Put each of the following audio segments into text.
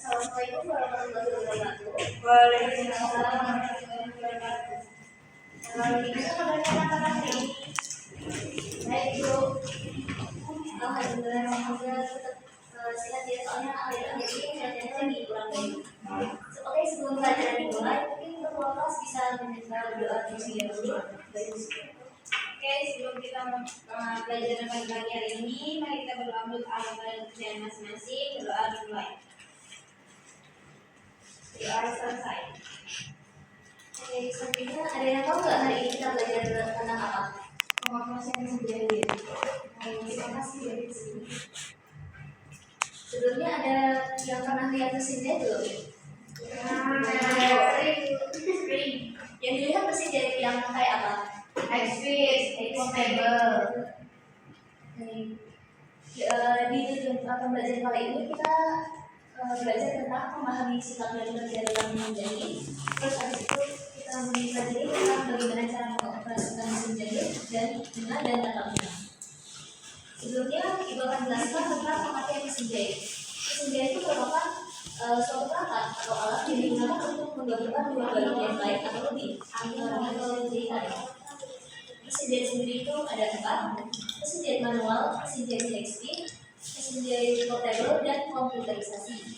Assalamualaikum warahmatullahi wabarakatuh. Waalaikumsalam warahmatullahi wabarakatuh. Gimana kabarnya anak-anak ini? Baik, Bu. Alhamdulillah, semoga tetap sehat ya. Soalnya akhir-akhir ini keadaannya lagi kurang baik. Oke, sebelum pelajaran dimulai, mungkin ketua kelas bisa meminta doa terlebih dahulu. Oke, sebelum kita pelajaran pagi hari ini, mari kita berdoa untuk amal dan kerjaan masing-masing. Berdoa dimulai. Doa selesai. Oke, selanjutnya ada yang tahu nggak hari ini kita belajar tentang apa? Pemapasan sendiri. Terima kasih dari sini. Sebelumnya ada yang pernah lihat mesin jahit belum? Spring, Yang dilihat mesin jahit yang kayak apa? X-Fit, portable. Di tujuan pembelajaran kali ini kita belajar tentang memahami sikap dan kerja dalam menjahit. Terus habis itu kita mempelajari tentang bagaimana cara mengoperasikan mesin jahit dan dengan dan tatap muka. Sebelumnya Ibu akan jelaskan tentang pengertian mesin jahit. Mesin jahit itu merupakan suatu perangkat atau alat yang digunakan untuk menggabungkan dua bagian yang lain atau lebih atau lebih lain. Mesin jahit sendiri itu ada empat: mesin jahit manual, mesin jahit high-speed, mesin jahit portable, dan komputerisasi.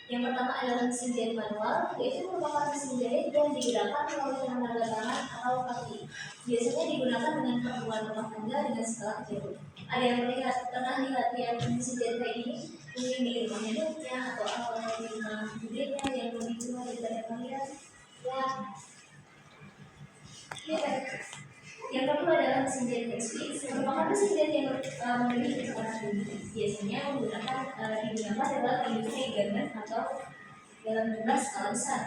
Yang pertama adalah mesin jahit manual, yaitu merupakan mesin jahit yang digerakkan melalui tenaga tangan atau kaki. Biasanya digunakan dengan perempuan rumah tangga dengan skala kecil. Ada yang pernah lihat yang mesin jahit kayak ini? Mungkin di rumahnya duknya atau di rumah budenya yang lebih tua daripada kalian. Ya. Yang kedua adalah mesin jahit high-speed, merupakan mesin jahit yang memiliki kecepatan tinggi. Biasanya digunakan dalam industri garment atau dalam jumlah skala besar.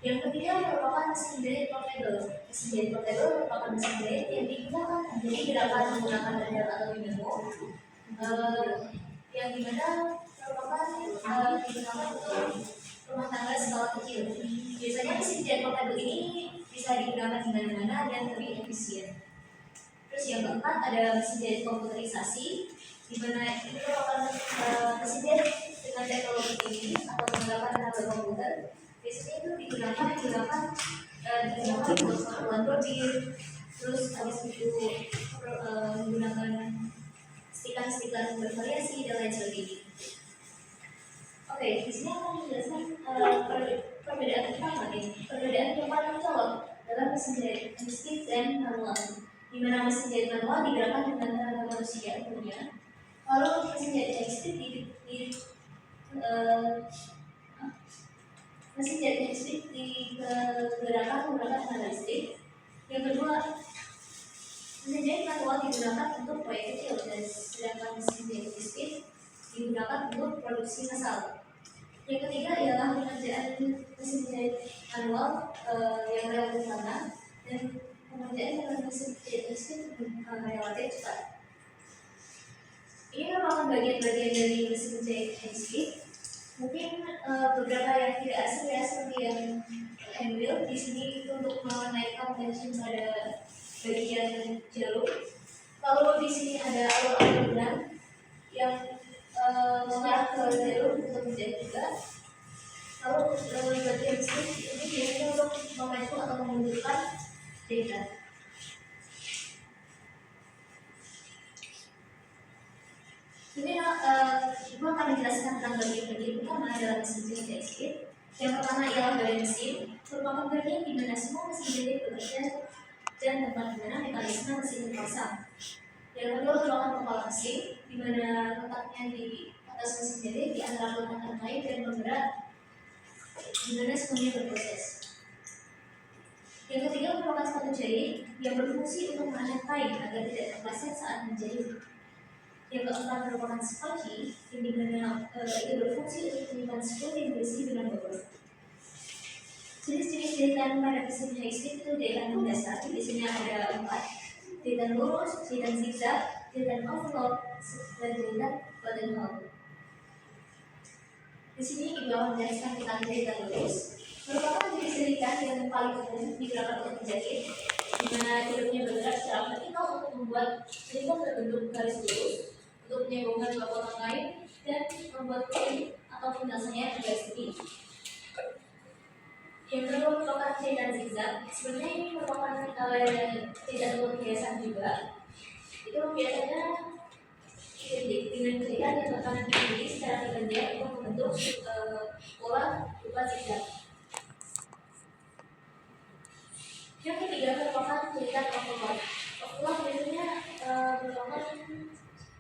Yang ketiga merupakan mesin jahit portable. Mesin jahit portable merupakan mesin jahit yang digunakan jadi gerakan menggunakan rel atau dinamo, yang dimana merupakan digunakan untuk rumah tangga skala kecil. Biasanya mesin jahit portable ini bisa digunakan di mana-mana dan lebih efisien. Terus yang keempat ada mesin jahit komputerisasi, di mana ini merupakan mesin jahit dengan teknologi tinggi atau menggunakan tenaga komputer. Biasanya itu digunakan untuk pengaturan bordir, terus habis itu menggunakan stiker-stiker bervariasi dan lain sebagainya. Oke, di sini akan menjelaskan perbedaan pertama ini. Perbedaan yang paling mencolok dalam mesin jahit high-speed dan manual, di mana mesin jahit manual digerakkan dengan tenaga manusia umumnya, lalu mesin jahit high-speed digerakkan menggunakan tenaga listrik. Yang kedua, mesin jahit manual digunakan untuk proyek kecil, dan sedangkan mesin jahit high-speed digunakan untuk produksi massal. Yang ketiga ialah pengerjaan mesin jahit manual yang relatif lama, dan pengerjaan dengan mesin jahit high-speed relatif cepat. Ini merupakan bagian-bagian dari mesin jahit high-speed. Mungkin beberapa yang tidak asing ya, seperti yang handwheel di sini itu untuk menaikkan tension pada bagian jalur. Lalu di sini ada alur-alur benang yang mengarah ke jalur untuk menjahit juga. Lalu bagian sini ini biasanya untuk memacu atau memundurkan jahitan. Ini Ibu akan menjelaskan tentang bagian-bagian utama dalam mesin jahit high-speed. Yang pertama ialah badan mesin, merupakan bagian di mana semua mesin jahit bekerja dan tempat di mana mekanisme mesin terpasang. Yang kedua merupakan kepala mesin, di mana letaknya di atas mesin jahit di antara peletakan kait dan penggerak, di mana semuanya berproses. Yang ketiga merupakan sepatu jahit yang berfungsi untuk menahan kain agar tidak terpleset saat menjahit. Yang keempat merupakan spachi, yang dimana itu berfungsi untuk menyimpan spool yang bersih dengan bobot. Jenis-jenis jahitan pada mesin high-speed itu jahitan mendasar, biasanya ada 4: jahitan lurus, jahitan zigzag, jahitan overlock, dan jahitan buttonhole. Di sini Ibu akan menjelaskan tentang jahitan lurus. Merupakan jenis jahitan yang paling umum digunakan untuk menjahit, di mana kulitnya bergerak secara vertikal untuk membuat jahitan berbentuk garis lurus, untuk menyambungkan dua potong kain dan membuat kain atau penjelasannya yang tidak sedih. Yang kedua merupakan jahitan zigzag. Sebenarnya ini merupakan jahitan untuk hiasan juga. Itu biasanya identik dengan jahitan yang akan dipilih secara bergantian untuk membentuk pola rupa zigzag. Yang ketiga merupakan jahitan overlock. Overlock biasanya merupakan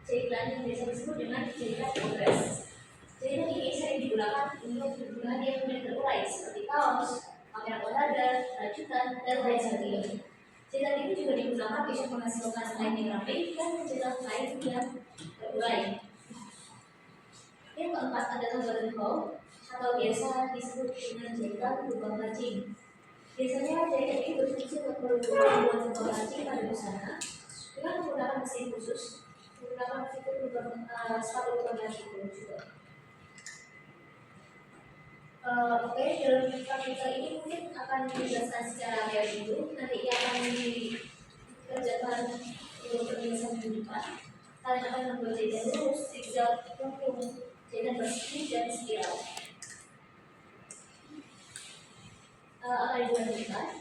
jahitan yang biasa disebut dengan jahitan progres. Jahitan ini sering digunakan untuk kebutuhan yang mudah terurai seperti kaos, pakaian olahraga, rajutan, dan lain sebagainya. Jahitan ini juga digunakan untuk menghasilkan kain yang rapi dan mencetak kain yang terurai. Yang keempat adalah button hole atau biasa disebut dengan jahitan lubang kancing. Biasanya jahitan ini berfungsi untuk membuat lubang kancing pada busana dengan menggunakan mesin khusus, menggunakan fitur sepatu lubang kancing juga. Oke, dalam praktikal ini mungkin akan dijelaskan secara teori dulu, nanti akan dikerjakan untuk penjelasan di depan. Kalian akan membuat jahitan lurus, zigzag, lengkung, jahitan persegi, dan spiral. Akan dilanjutkan.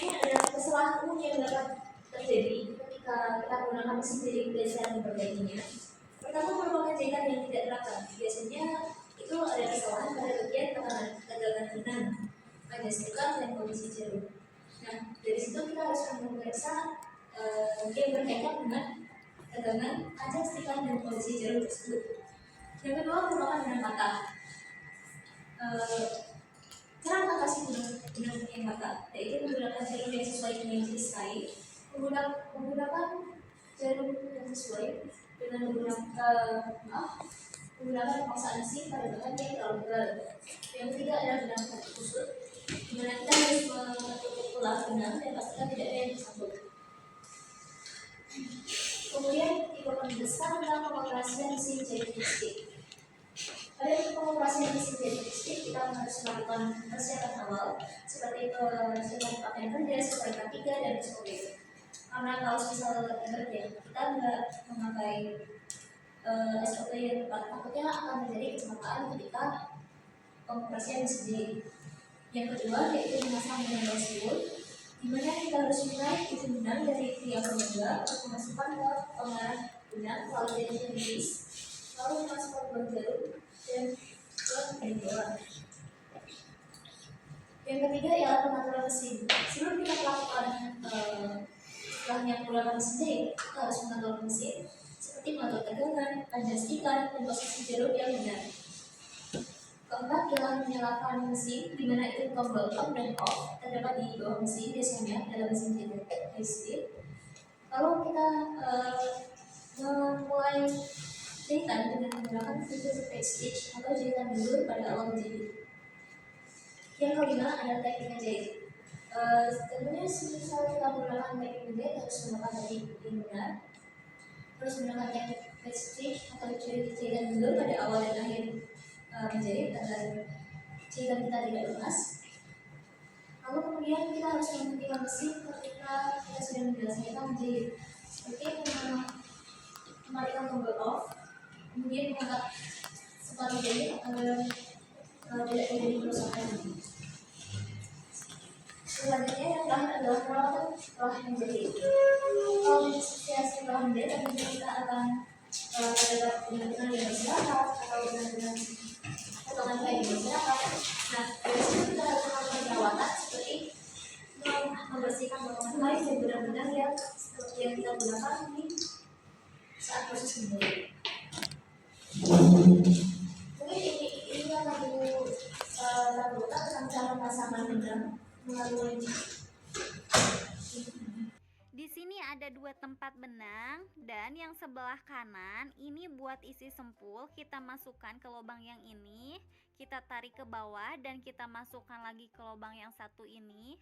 Ini adalah kesalahan umum yang dapat terjadi ketika kita menggunakan mesin jahit dan cara memperbaikinya. Pertama merupakan jahitan yang tidak rata. Biasanya itu ada kesalahan pada bagian tegangan benang, pada sekitar dan kondisi jarum. Nah, dari situ kita harus memeriksa yang berkaitan dengan tegangan, ajak sekitar dan kondisi jarum tersebut. Yang kedua merupakan benang patah. Cara mengatasi benang yang patah yaitu menggunakan jarum yang sesuai dengan jenis kain, menggunakan jarum yang sesuai dengan menggunakan pemaksaan mesin pada bahan yang terlalu berat. Yang ketiga adalah benang kusut, di mana kita harus menutup ulang benang dan pastikan tidak ada yang tersangkut. Kemudian kita menjelaskan tentang pengoperasian mesin jahit listrik. Pada pengoperasian mesin jahit listrik kita harus melakukan persiapan awal seperti persiapan pakaian kerja, SOP 3 dan SOP. Karena kalau misal kerja kita nggak memakai SOP yang tepat, takutnya akan terjadi kecelakaan ketika pengoperasian mesin jahit. Yang kedua yaitu memasang benang baseball, di mana kita harus menarik ujung benang dari tiang pemangga untuk memasukkan ke pengarah benang lalu jadi finish, lalu memasukkan lubang jarum dan ke benjolan. Yang ketiga ialah pengaturan mesin. Sebelum kita melakukan setelahnya menggunakan mesin jahit, kita harus mengatur mesin seperti mengatur tegangan, panjang ikan, dan posisi jarum yang benar. Keempat ialah menyalakan mesin, di mana itu tombol on dan off terdapat di bawah mesin biasanya dalam mesin jahit listrik. Lalu kita memulai jahitan dengan menggunakan fitur page stitch atau jahitan mundur pada awal menjahit. Yang kelima adalah teknik menjahit. Tentunya semisal kita menggunakan teknik menjahit harus menggunakan teknik yang benar, harus menggunakan teknik page stitch atau jahitan mundur pada awal dan akhir menjahit agar jahitan kita tidak lemas. Lalu kemudian kita harus menghentikan mesin ketika kita sudah menyelesaikan menjahit, seperti mematikan tombol off, kemudian mengangkat sepatu jahit agar tidak terjadi kerusakan. Selanjutnya yang terakhir adalah perawatan setelah menjahit. Kalau setelah menjahit, tentunya kita akan terdapat benar-benar yang berserakat atau benar-benar potongan kain yang berserakat. Nah, dari situ kita harus melakukan perawatan seperti membersihkan potongan kain dan benar-benar yang seperti yang kita gunakan di saat proses menjahit. Mungkin ini akan lakukan tentang cara pemasangan benang melalui. Di sini ada 2 tempat benang dan yang sebelah kanan ini buat isi sempul, kita masukkan ke lubang yang ini, kita tarik ke bawah dan kita masukkan lagi ke lubang yang satu ini.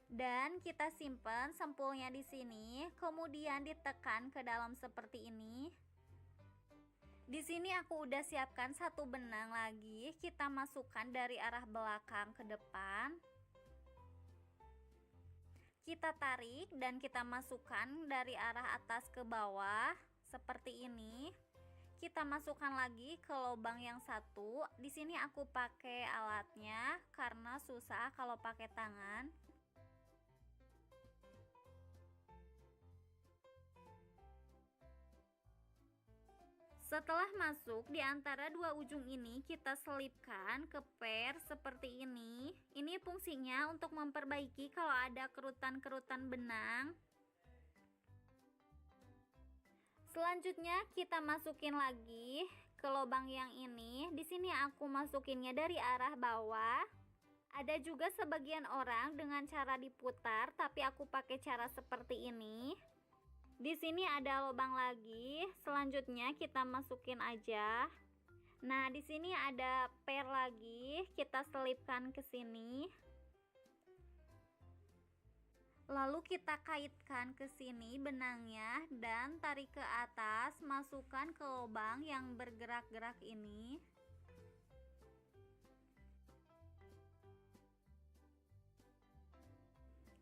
Dan kita simpan sempulnya di sini, kemudian ditekan ke dalam seperti ini. Di sini aku udah siapkan satu benang lagi, kita masukkan dari arah belakang ke depan. Kita tarik dan kita masukkan dari arah atas ke bawah seperti ini. kita masukkan lagi ke lubang yang satu. Di sini aku pakai alatnya karena susah kalau pakai tangan. Setelah masuk di antara dua ujung ini, kita selipkan ke per seperti ini. Ini fungsinya untuk memperbaiki kalau ada kerutan-kerutan benang. Selanjutnya kita masukin lagi ke lubang yang ini. Di sini aku masukinnya dari arah bawah. Ada juga sebagian orang dengan cara diputar, tapi aku pakai cara seperti ini. Di sini ada lubang lagi. Selanjutnya kita masukin aja. Nah, di sini ada per lagi. Kita selipkan ke sini. Lalu kita kaitkan ke sini benangnya dan tarik ke atas, masukkan ke lubang yang bergerak-gerak ini.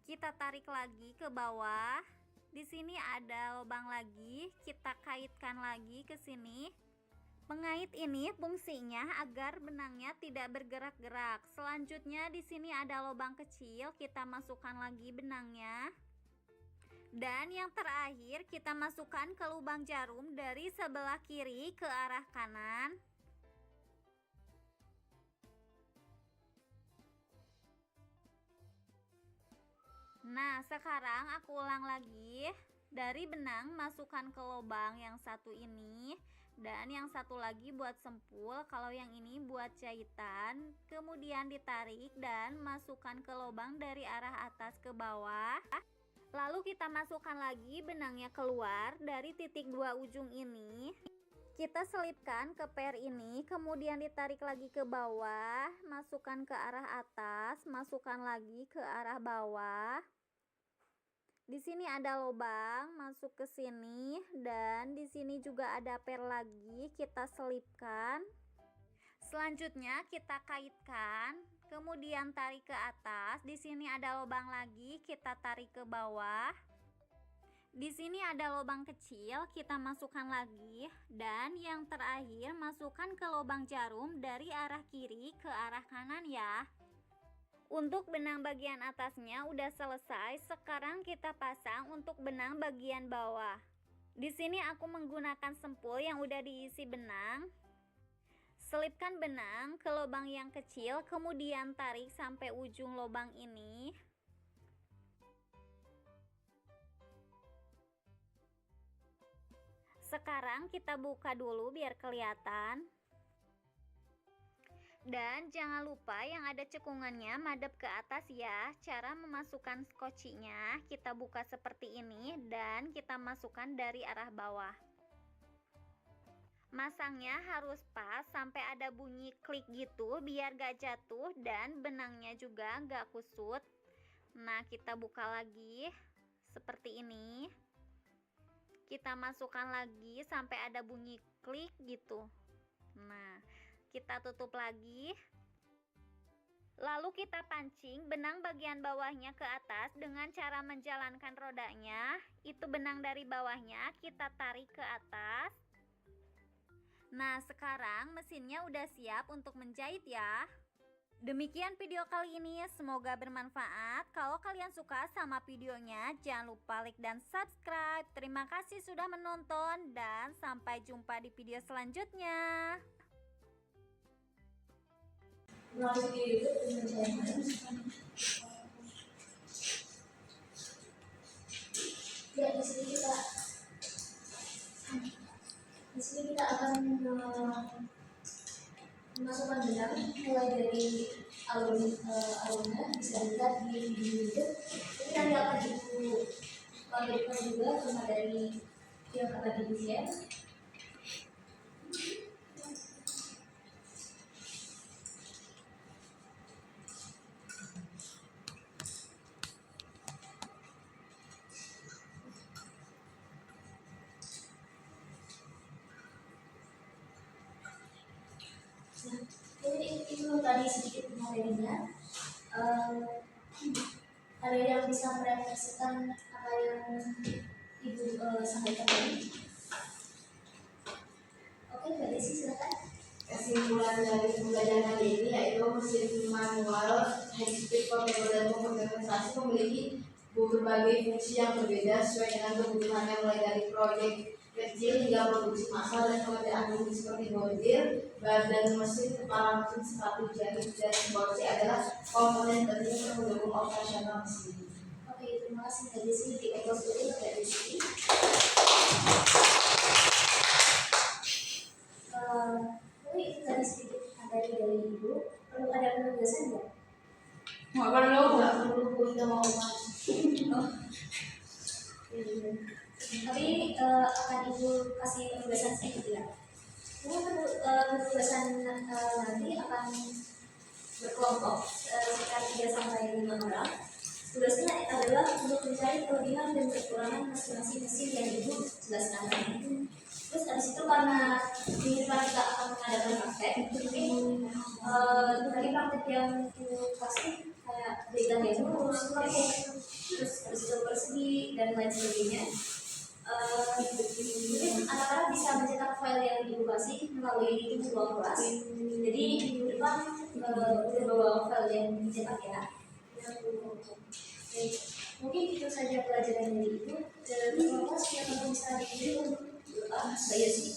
Kita tarik lagi ke bawah. Di sini ada lubang lagi, kita kaitkan lagi ke sini. Pengait ini fungsinya agar benangnya tidak bergerak-gerak. Selanjutnya di sini ada lubang kecil, kita masukkan lagi benangnya. Dan yang terakhir kita masukkan ke lubang jarum dari sebelah kiri ke arah kanan. Nah, sekarang aku ulang lagi. Dari benang masukkan ke lubang yang satu ini, dan yang satu lagi buat sempul. Kalau yang ini buat jahitan. Kemudian ditarik dan masukkan ke lubang dari arah atas ke bawah. Lalu kita masukkan lagi benangnya keluar dari titik dua ujung ini. Kita selipkan ke per ini, kemudian ditarik lagi ke bawah, masukkan ke arah atas, masukkan lagi ke arah bawah. Di sini ada lubang, masuk ke sini, dan di sini juga ada per lagi, kita selipkan. Selanjutnya kita kaitkan, kemudian tarik ke atas. Di sini ada lubang lagi, kita tarik ke bawah. Di sini ada lubang kecil, kita masukkan lagi, dan yang terakhir masukkan ke lubang jarum dari arah kiri ke arah kanan ya. Untuk benang bagian atasnya udah selesai. Sekarang kita pasang untuk benang bagian bawah. Di sini aku menggunakan sempul yang udah diisi benang. Selipkan benang ke lubang yang kecil, kemudian tarik sampai ujung lubang ini. Sekarang kita buka dulu biar kelihatan. Dan jangan lupa yang ada cekungannya madep ke atas ya. Cara memasukkan skocinya, kita buka seperti ini dan kita masukkan dari arah bawah. Masangnya harus pas sampai ada bunyi klik gitu biar gak jatuh dan benangnya juga gak kusut. Nah, kita buka lagi seperti ini. Kita masukkan lagi sampai ada bunyi klik gitu. Nah, kita tutup lagi. Lalu kita pancing benang bagian bawahnya ke atas dengan cara menjalankan rodanya. Itu benang dari bawahnya kita tarik ke atas. Nah, sekarang mesinnya udah siap untuk menjahit ya. Demikian video kali ini, semoga bermanfaat. Kalau kalian suka sama videonya, jangan lupa like dan subscribe. Terima kasih sudah menonton dan sampai jumpa di video selanjutnya. Ya, di sini kita akan memasukkan benang mulai dari alurnya bisa dilihat di video itu. Ini nanti akan ibu lanjutkan juga sama dari yang akan ibu share. Nah, itu tadi sedikit materinya. Ada yang bisa merefleksikan apa yang ibu sampaikan tadi? Oke, Mbak Desi silakan. Kesimpulan dari pembelajaran kali ini yaitu mesin manual high speed portable dan kompensasi memiliki berbagai fungsi yang berbeda sesuai dengan kebutuhannya, mulai dari proyek kecil hingga produksi massal dan pekerjaan rumit seperti bordir, badan mesin, kepala mesin, sepatu jahit, dan bolsi adalah komponen penting untuk mendukung operasional mesin. Oke, terima kasih Mbak Desi. Di episode ini Mbak Desi. Ini tadi sedikit materi dari Ibu. Perlu ada penugasan nggak? Nggak perlu. Nggak perlu, Bu, kita mau umas. Oh. Iya. Tapi akan Ibu kasih penugasan sedikit ya. Ini penugasan nanti akan berkelompok sekitar 3 sampai 5 orang. Tugasnya adalah untuk mencari kelebihan dan kekurangan masing-masing mesin yang Ibu jelaskan. Terus habis itu karena di depan kita akan mengadakan praktek, jadi dari praktek yang pasti kayak beda terus habis itu persegi dan lain sebagainya. Mungkin anak-anak bisa mencetak file yang Ibu kasih melalui ruang kelas. Jadi minggu depan udah bawa file yang dicetak ya. Oke. Mungkin itu saja pelajaran dari Ibu. Dan kelas yang bisa dikirim saya sih.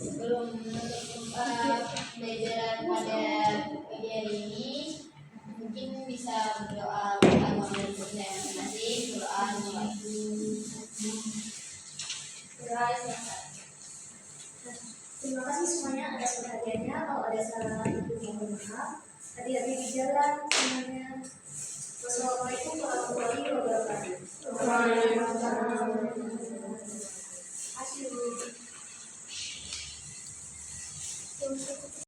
Sebelum menutup pembelajaran pada pagi hari ini, mungkin bisa berdoa agama berikutnya masing-masing. Doa Terima kasih semuanya atas perhatiannya. Kalau ada salah Ibu mohon maaf. Hati-hati di jalan semuanya. Wassalamualaikum warahmatullahi wabarakatuh. Waalaikumsalam.